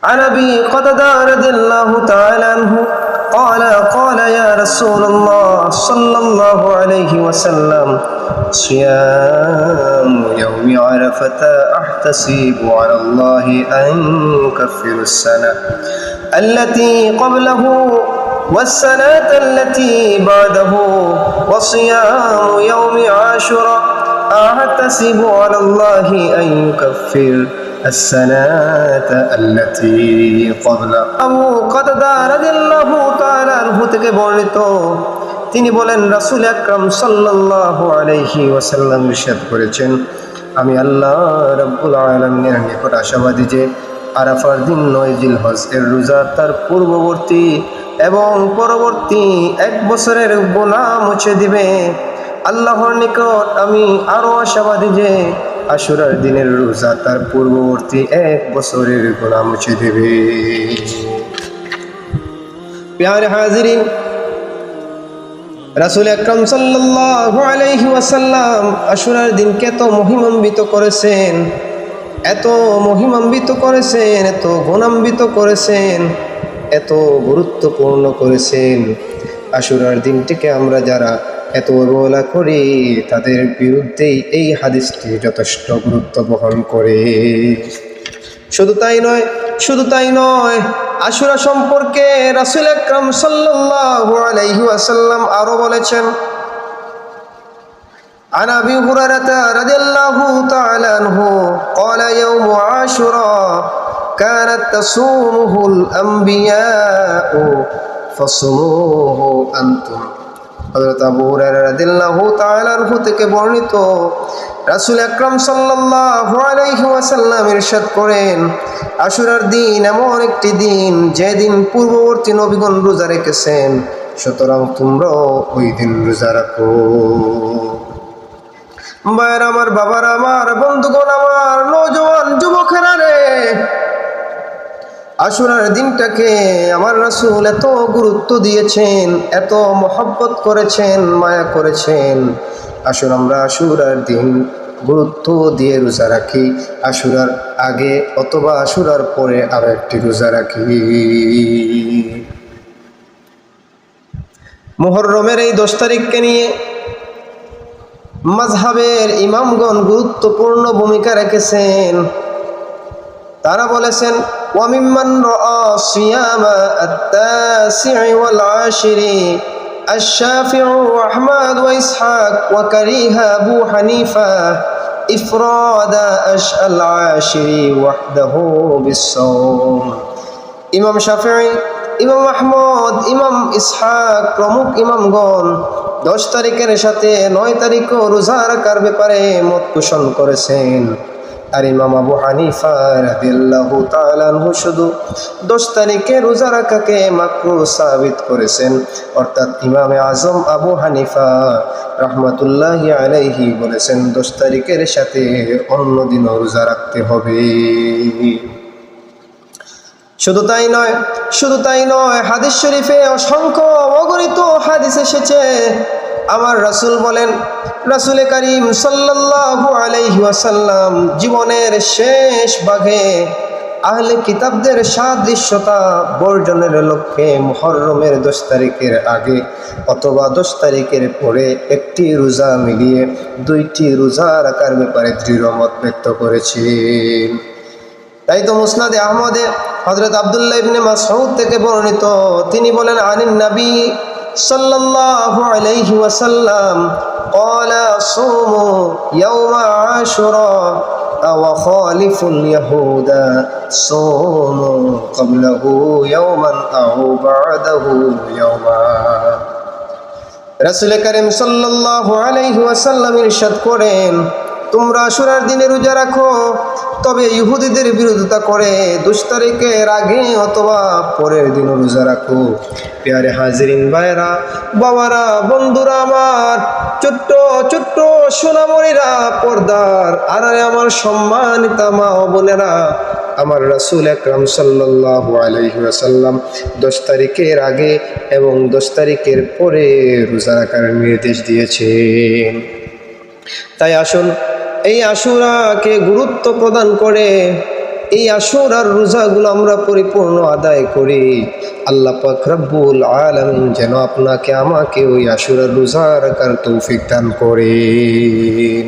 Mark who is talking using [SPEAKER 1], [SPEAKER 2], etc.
[SPEAKER 1] عن أبي قتادة رضي الله تعالى عنه قال يا رسول الله صلى الله عليه وسلم صيام يوم عرفة أحتسب على الله أن يكفر السنة التي قبله والسنة التي بعده وصيام يوم عاشوراء أحتسب على الله أن يكفر السنة التي قبله আবু কাতাদা রাদিয়াল্লাহু তাআলা আনহু থেকে বর্ণিত তিনি বলেন রাসূল আকরাম সাল্লাল্লাহু আলাইহি ওয়াসাল্লাম ইরশাদ করেছেন আমি আল্লাহ রাব্বুল আলামিনের নিকট আশাবাদী যে আরাফার দিন 9 জিলহজ এর রোজা তার পূর্ববর্তী এবং পরবর্তী এক বছরের গুনাহ মুছে দিবে। আল্লাহর নিকট আমি আরো আশাবাদী যে আশুরার দিনের রোজা তার পূর্ববর্তী এক বছরের গুনাহ মুছে দেবে। প্যারে হাজিরিন, রাসূল আকরাম সাল্লাল্লাহু আলাইহি ওয়াসাল্লাম আশুরার দিনকে এত মহিমান্বিত করেছেন, এত মহিমান্বিত করেছেন, এত গুণান্বিত করেছেন, এত গুরুত্বপূর্ণ করেছেন। আশুরার দিনটিকে আমরা যারা এত অবহেলা করি তাদের বিরুদ্ধেই এই হাদিসটি যথেষ্ট গুরুত্ব বহন করে। শুধু তাই নয় আশুরা সম্পর্কে রাসূল আকরাম সাল্লাল্লাহু আলাইহি ওয়াসাল্লাম আরো বলেছেন عن أبي هريرة رضي الله تعالى عنه قال يوم عاشوراء كانت تصومه الأنبياء فصوموه أنتم। হযরত আবু হুরায়রা রাদিয়াল্লাহু তাআলা আনহু থেকে বর্ণিত রাসূল আকরাম সাল্লাল্লাহু আলাইহি ওয়াসাল্লাম ইরশাদ করেন আশুরার দিন এমন একটি দিন যেদিন পূর্ববর্তী নবীগণ রোজা রেখেছেন, সুতরাং তোমরাও ওই দিন রোজা রাখো। ভাইয়েরা আমার, বাবারা আমার, বন্ধুগণ আমার, নওজোয়ান যুবকেরা রে, আশুরার দিনটাকে আমার রাসূল এত গুরুত্ব দিয়েছেন, এত মহব্বত করেছেন, মায়া করেছেন। আসুন আমরা আশুরার দিন গুরুত্ব দিয়ে রোজা রাখি, আশুরার আগে অথবা আশুরার পরে আরো একটি রোজা রাখি। মুহররমের এই 10 তারিখকে নিয়ে মাযহাবের ইমামগণ গুরুত্বপূর্ণ ভূমিকা রেখেছেন। তারা বলেছেন وَمِمَّنْ رَأَى صِيَامَ التَّاسِعِ وَالْعَاشِرِ الشَّافِعُ وَأَحْمَدُ وَإِسْحَاقُ وَكَرِهَ أَبُو حَنِيفَةَ إِفْرَادَ الْعَاشِرِ وَحْدَهُ بِالصَّوْمِ। ইমাম শাফিঈ, ইমাম আহমদ, ইমাম ইসহাক প্রমুখ ইমামগণ 10 তারিখের সাথে 9 তারিখও রোজা রাখার ব্যাপারে মত পোষণ করেছেন। আর ইমাম আবু হানিফা রাদিয়াল্লাহু তাআলা আনহু শুধু 10 তারিখে রোজা রাখাকে মাকরুহ সাবিত করেছেন। অর্থাৎ ইমামে আজম আবু হানিফা রাহমাতুল্লাহি আলাইহি বলেছেন 10 তারিখের সাথে অন্য দিনও রোজা রাখতে হবে। শুধু তাই নয় হাদিস শরীফে অসংখ্য অগণিত হাদিস এসেছে। আমার রাসূল বলেন, রাসূলে কারীম সাল্লাল্লাহু আলাইহি ওয়াসাল্লাম জীবনের শেষ ভাগে আহলে কিতাবদের সাদৃশ্যতা বর্জনের লক্ষ্যে মুহররমের 10 তারিখের আগে অথবা 10 তারিখের পরে একটি রোজা মিলিয়ে 2টি রোজা রাখার ব্যাপারে দৃঢ় মত ব্যক্ত করেছেন। তাই তো মুসনাদে আহমদে হযরত আব্দুল্লাহ ইবনে মাসউদ থেকে বর্ণিত, তিনি বলেন আনিন নবী সাল্লাল্লাহু আলাইহি ওয়াসাল্লাম قال صوموا يوم عاشوراء وخالفوا اليهود صوموا قبله يوما أو بعده يوما। রাসূল কারীম সাল্লাল্লাহু আলাইহি ওয়াসাল্লাম ইরশাদ করেন তোমরা আশুরার দিনে রোজা রাখো, তবে ইহুদিদের বিরোধিতা করে 10 তারিখের আগে অথবা পরের দিন রোজা রাখো। প্যারে হাজিরিন, ভাইরা, বাবারা, বন্ধুরা আমার, ছোট্ট ছোট্ট সোনামণিরা, পর্দার আড়ালে আমার সম্মানিতা মা ও বোনেরা, আমার রাসূল আকরাম সাল্লাল্লাহু আলাইহি ওয়াসাল্লাম 10 তারিখের আগে এবং 10 তারিখের পরে রোজা রাখার নির্দেশ দিয়েছেন। তাই আসুন এই আশুরাকে গুরুত্ব প্রদান করে এই আশুরার রোজাগুলো আমরা পরিপূর্ণ আদায় করি। আল্লাহ পাক রব্বুল আলামিন যেন আপনাকে আমাকে ওই আশুরার রোজা রাখার তৌফিক দান করেন।